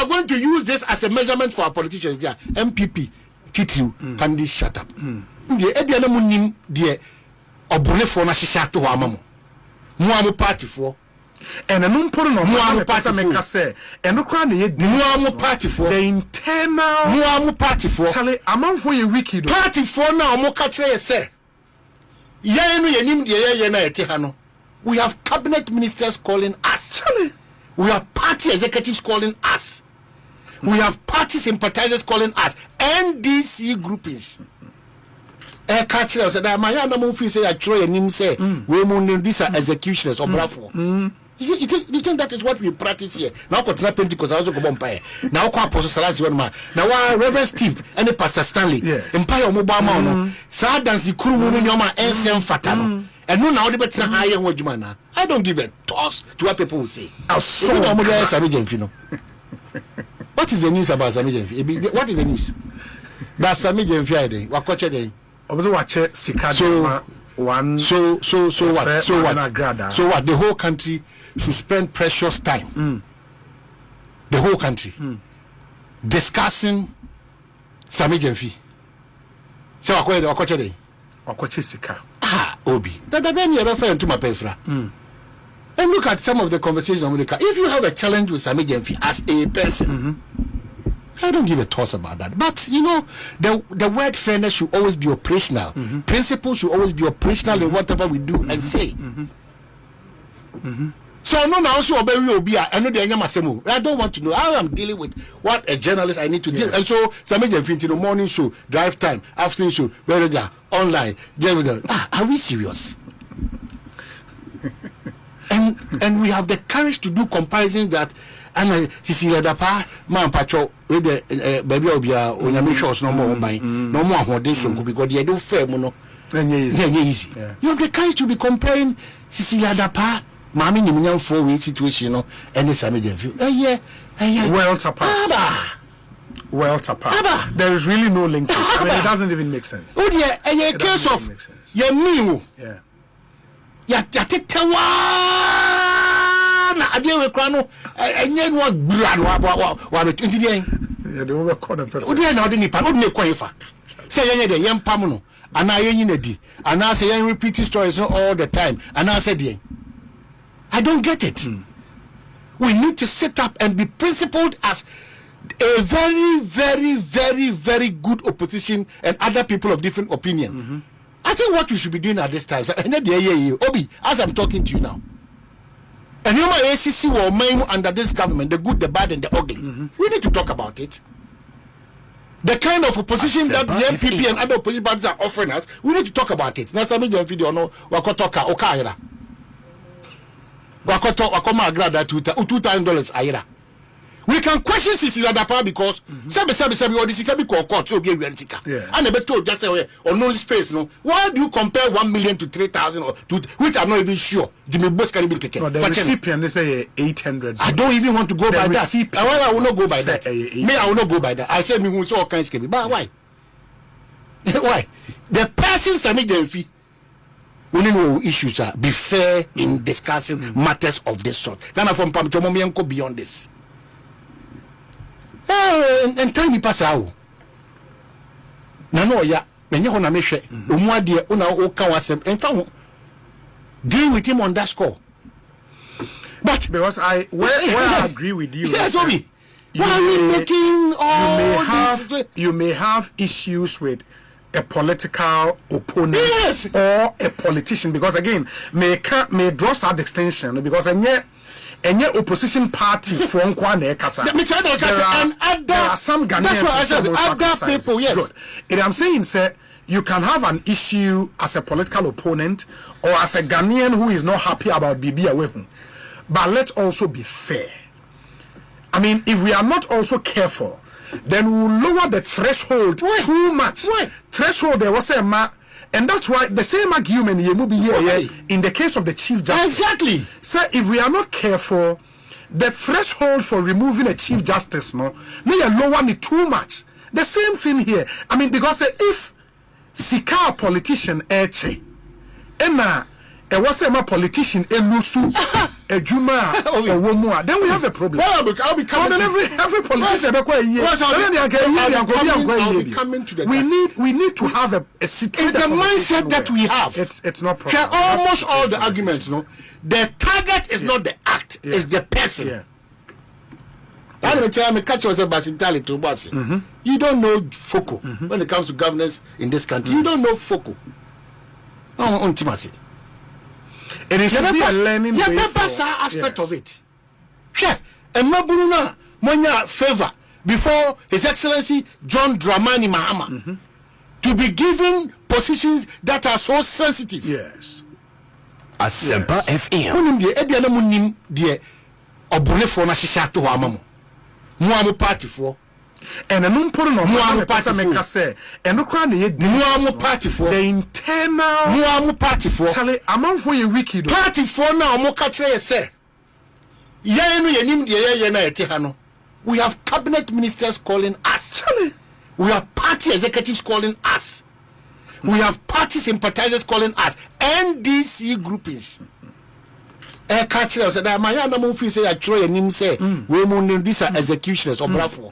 are going to use this as a measurement for our politicians, there, NPP, TTU, can they shut up? The Ebiana Munim, the Obule for Nashishato Amamu. Muamu party for. And a non put on Muamu party make say, and no crown the Muamu party for the internal Muamu party for. Charlie, among for your wiki party for now, Mokache say. Yanu Yanim, the Yana Etihano. We have cabinet ministers calling us. Charlie. We have party executives calling us. We have party sympathizers calling us. NDC groupings. Catch us that my animal say I try and him say we these are executioners or bravo. You think that is what we practice here? Now continue Pentecost, I also go Empire. Now call Apostle Salas one man. Now Reverend Steve and Pastor Stanley. Empire Mobama no. Sa dance the crew no nyoma ensem fatano. And no now the better higher wajumana. I don't give a toss to what people will say. So Sammy Gyamfi. What is the news about Sammy Gyamfi? What is the news? That's Sammy Gyamfi. What watch it? So what? So what? The whole country should spend precious time. The whole country discussing Sammy Gyamfi. So what watch it? Obi. That the ben you refer to my pefra. And look at some of the conversations on America. If you have a challenge with Sammy Gyamfi as a person, I don't give a toss about that. But you know, the word fairness should always be operational. Principles should always be operational in whatever we do and say. So no, now also I know the Anyama. I don't want to know how I'm dealing with what a journalist I need to deal. And so Sammy Gyamfi, the morning show, drive time, afternoon show, online. Are we serious? and we have the courage to do comparisons that and Cecilia Dapa, man patrol with the baby obia on your missions no more by no more audition because they don't fair mono. Easy. You have the courage to be comparing Cecilia Dapa, Mammy Nimian 4-way situation, you know, and the Sammy Gyamfi. Well, apart. There is really no link. I mean, it doesn't even make sense. Oh, yeah, a case of your meal. Yeah, I deal with Crano, and yet what brand what 20 days. They will record them. Oh, dear, now the Nipa, only qualified. Say, the young Pamuno, and I ain't and I say, I repeat stories all the time, and I said, I don't get it. We need to set up and be principled as a very, very, very, very good opposition and other people of different opinion. I think what we should be doing at this time, Obi, as I'm talking to you now, and you know, ACC will main under this government, the good, the bad, and the ugly. We need to talk about it. The kind of opposition that the NPP and other opposition parties are offering us, we need to talk about it. Now, some video no wakotoka okaira. Wakoma agrada $2,000 aira. We can question Cecilia Dapa because sabi or this can be court so be veritica. And the better just say or no space no. Why do you compare 1 million to 3,000 or to which I'm not even sure? Jimmy Boss can be taken. The recipient they say 800. I don't even want to go by that. I will not go by that. Me, I will not go by that. I said me who all kinds of but why? Why? The person Sammy Gyamfi we know issues are be fair in discussing matters of this sort. Ghana from Pamitomomianko beyond this. And time pass out. No, ya, when you want to make sure, deal with him on that score. But because I agree with you. Yes, Obi. You may have issues with a political opponent or a politician because again may draw that distinction because any opposition party from Kwane Kasa. There are some Ghanaians. That's what I said. Other people, yes. Good. And I'm saying, sir, you can have an issue as a political opponent or as a Ghanaian who is not happy about Bibi Awehu. But let's also be fair. I mean, if we are not also careful, then we will lower the threshold too much. Threshold there was a and that's why the same argument you be here in the case of the Chief Justice. Exactly. So if we are not careful, the threshold for removing a Chief Justice may lower it too much. The same thing here. I mean, because if Sika politician and it was a politician elusu Juma or Womua, then we have a problem. Well, I'll be coming. Every politician, we need to have a situation. It's the mindset that we have. It's not problem. Almost all the arguments, no. The target is not the act; it's the person. Yeah. You don't know focal when it comes to governance in this country. You don't know focal. It is to be a learning aspect of it. Sure. And Mabuna Monya favor before His Excellency John Dramani Mahama to be given positions that are so sensitive. Yes. Asempa FM. Munim de obonefo na hihya to amamo. Muamu party for. And a non put no Muamu party make say and no crown the Muamu party for the internal Muamu party for Charlie among for a wiki party for now mo ka kire say ye no yenim de ye na ete ha no. We have cabinet ministers calling us. Charlie. We have party executives calling us. We have party sympathizers calling us. NDC groupings. Catch us that my animal fee say I try and him say we mun these are executioners or bravo.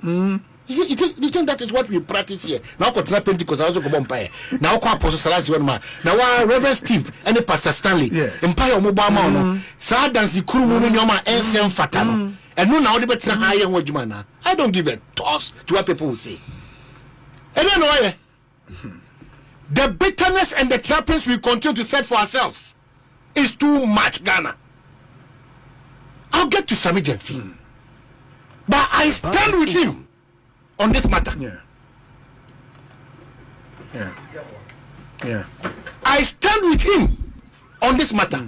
You think that is what we practice here? Now continue Pentecost also go empire. Now ko Apostle Salasi one man. Now Reverend Steve and Pastor Stanley. Empire Obama no. Sa dance kuru mu no nyoma ensem fata no. And no now the better higher wadjuma na. I don't give a toss to what people will say. And then why? The bitterness and the trappings we continue to set for ourselves is too much, Ghana. I'll get to Sammy Gyamfi. But I stand with him on this matter. Yeah. I stand with him on this matter.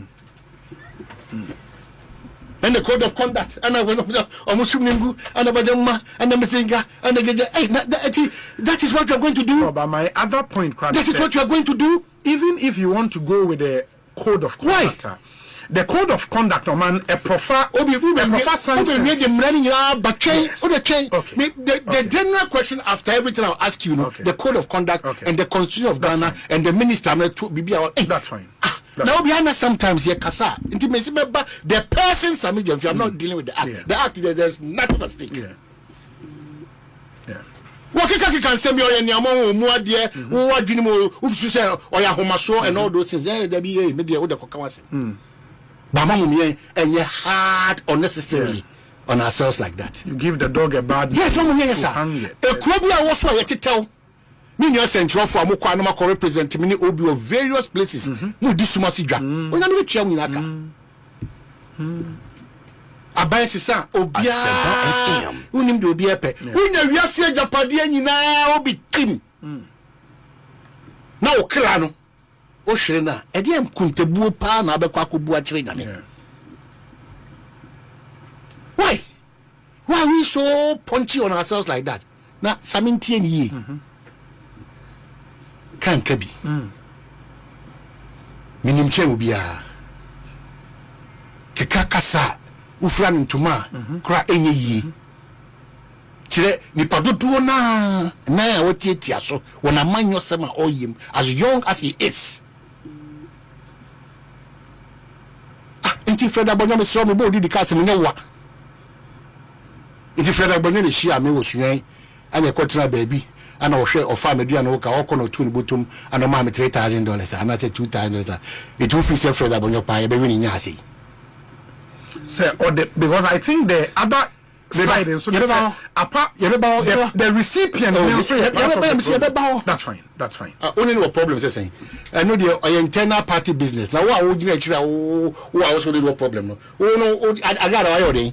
And the code of conduct, and I went Omusumningu, and the Bajama, and the Messinga, and the that is what you are going to do. No, but my other point, that is what you are going to do. Even if you want to go with the code of conduct, the code of conduct, man, a profa sanctions. The general question after everything I'll ask you, the code of conduct and the constitution of Ghana and the minister, that's fine. Now behind us sometimes here kasa. The person Sammy Gyamfi, I'm not dealing with the act. The act there's nothing at stake. What can say me or any among more dear who are doing more say or ya homaso and all those things. There be maybe a would have Bamamumie and ye hard unnecessarily on ourselves like that. You give the dog a bad yes, yes, sir. A crobia was what you tell me your central for Mukwanoma represent me obi of various places. Mudisumasidra. When I'm rich young in Abai Sisa, Obia, Unim do be a pet. When you say Japadian now be Kim. Now, Kilano. Oshena, Ediam Kuntebu Pa na Bekwakubu China. Why? Why are we so punchy on ourselves like that? Now, Samintian ye can't be. Minim Chebia Kekakasa, Ufran Tuma, Cra any ye. Chile Nipaduo na what so when a man yourself or him as young as he is. Inti Freda Bonham saw me body the cast in Nowa. Inti Freda Bonham share me was and a quarter baby, and I'll share of family and walk a corner to bottom and a mammy $3,000 and not $2,000. It will feel Freda Bonham pie, be winning Yasi. Sir, or because I think the other side is apart the recipient. That's fine. That's fine. Only no problem is saying. I know the internal party business. Now, what would you actually? Who I also no problem. No, oh no, I got why you're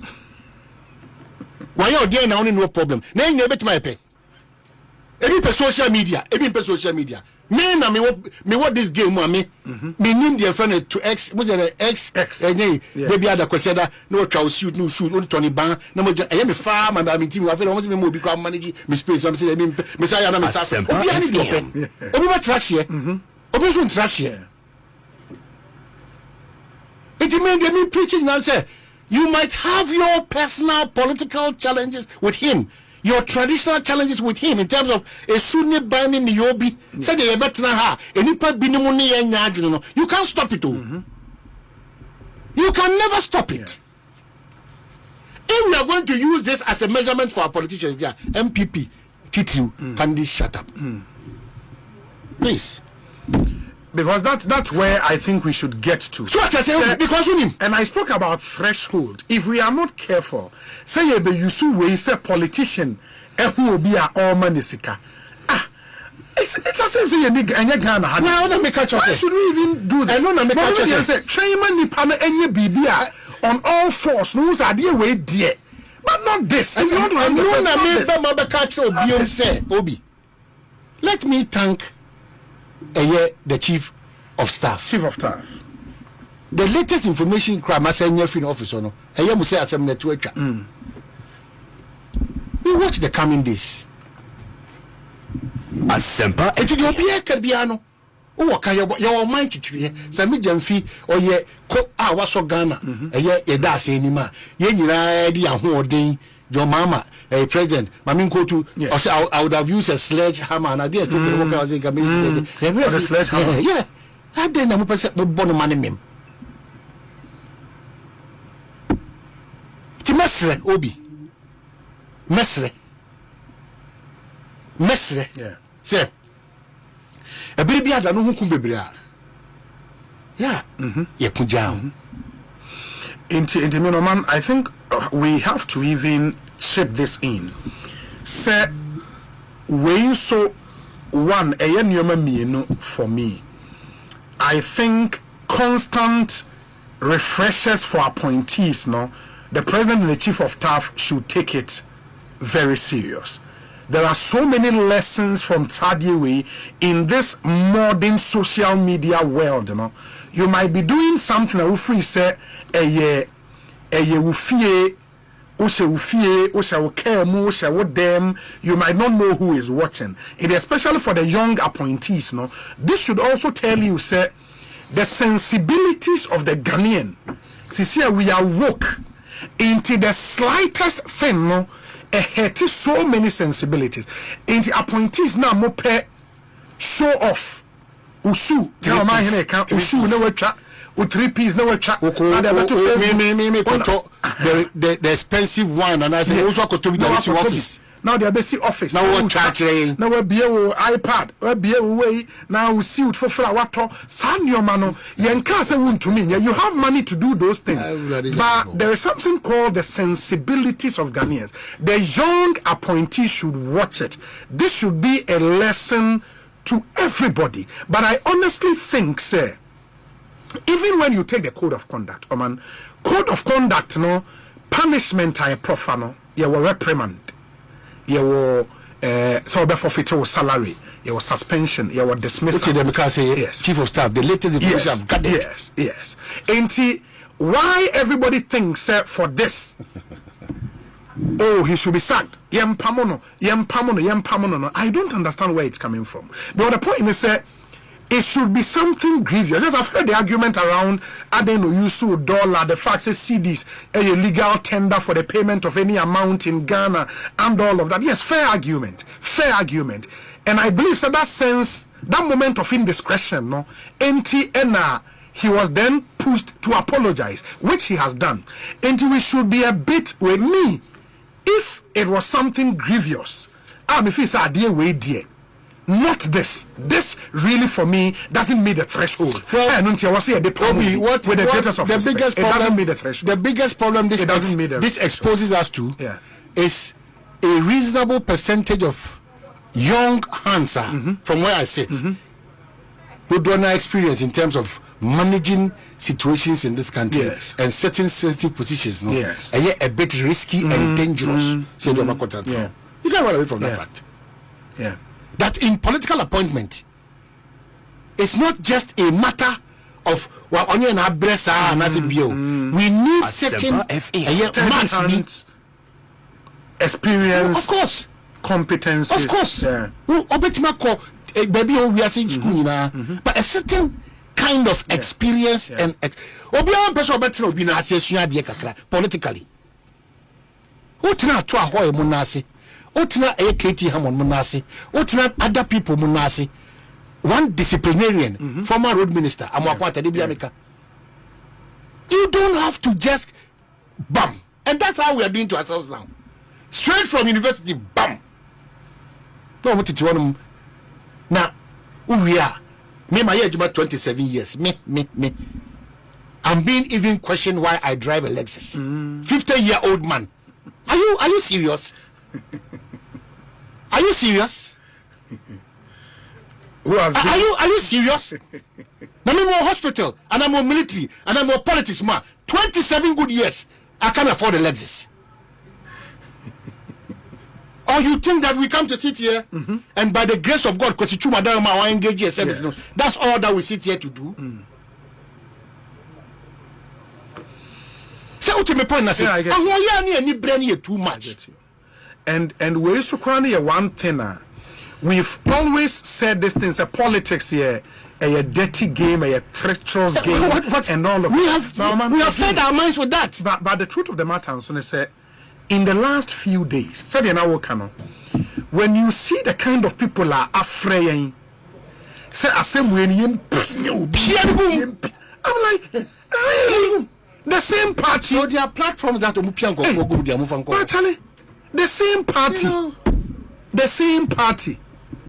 why you're there now. Only no problem. Now you bet my pay. Every social media. Me na me what this game me name their friend to X was the X baby other consider no child shoot only Tony Ban no more I am a farm and I'm team I feel almost me become manage me space I'm saying Messiah na me say obi ani do pen obi what trash here obi so trash here it mean they mean preaching now say you might have your personal political challenges with him. Your traditional challenges with him in terms of a Sunni binding the Yobi, said they better ha, any part binimuni and yadino. You can't stop it all. You can never stop it. If we are going to use this as a measurement for our politicians, there, NPP, TTU, can they shut up? Please. Because that's where I think we should get to. So what I say, because and I spoke about threshold. If we are not careful, say you be say politician, who will be a Omanhene. It's as if you need Ghana. Why should we even do that? I don't make say trainman ni pana enye bibia on all fours. No are there way dear, but not this. If you want to Obi, let me thank the chief of staff. Chief of staff. The latest information crime senior free office no. Muse assembly to we watch the coming days. Asempa Ethiopia kabiano. O ka your mind chichire. Sammy Gyamfi or ye ko waso Ghana. Ye da ase anima. Ye nyina di ahoden. Your mama, a president, Mamin Kotu, I would have used a sledgehammer and I did still the was a sledgehammer. Yeah, I didn't know born money meme. It's Mesre, Obi. Mesre. Yeah. Say, a baby had no kumbebria. Yeah, yeah, Kujam. Into man, I think we have to even chip this in. Say, when so one for me, I think constant refreshers for appointees. No, the president and the chief of staff should take it very serious. There are so many lessons from Tadiwe in this modern social media world. You know, you might be doing something that free say you might not know who is watching. It especially for the young appointees. No, this should also tell you say the sensibilities of the Ghanaian. See, we are woke into the slightest thing. No. So many sensibilities. In the appointees now more show off. Usu, tell my Usu no chat. 3 P's no chat. The expensive one, and I say also could to the office. Now they are busy office. Now what charging? Now we be iPad. We be away. Now we see it for water. Send your mano. Yenka say won to me. You have money to do those things. But there is something called the sensibilities of Ghanaians. The young appointees should watch it. This should be a lesson to everybody. But I honestly think, sir, even when you take the code of conduct, code of conduct, no punishment I profano, you will reprimand. You will so forfeit your salary, your suspension, your dismissal. Yes. Chief of staff, the latest information I've got. Yes. And why everybody thinks for this? Oh, he should be sacked. Yempamono. I don't understand where it's coming from. But the point is it should be something grievous. Yes, I've heard the argument around $1 the fact that CDs a legal tender for the payment of any amount in Ghana and all of that. Yes, fair argument. And I believe that sense, that moment of indiscretion, no, he was then pushed to apologize, which he has done. And we should be a bit with me. If it was something grievous, if it's a dear way, dear. Not this. This really, for me, doesn't meet the threshold. Well, the biggest problem this exposes us to is a reasonable percentage of young hands from where I sit who don't have experience in terms of managing situations in this country and certain sensitive positions. No? Yes. And yet a bit risky and dangerous. You can't run away from that fact. Yeah. That in political appointment, it's not just a matter of we need certain experience, of course, competence, of course. But a certain kind of experience and politically. Otina AKT Hamon Munasi, Otina other people Munasi, one disciplinarian, former road minister, Amwakwata Dibiamika. You don't have to just bam. And that's how we are doing to ourselves now. Straight from university, bam. No, what did you want? Now, who we are? Me, my age, 27 years. Me. I'm being even questioned why I drive a Lexus. 50-year-old man. Are you serious? Are you serious? Are you serious? I'm in hospital and I'm in military and I'm a politics man. 27 good years. I can't afford a Lexus. Or you think that we come to sit here and by the grace of God, because you engage service, that's all that we sit here to do? Say what me point say. Too much. And we so one thing. We've always said this thing. Politics here, a dirty game, a treacherous game, and all of that. We have fed our minds with that. But the truth of the matter, so say, in the last few days, when you see the kind of people are afraid, say I'm like, really? The same party. So there are platforms that actually, the same party. The same party.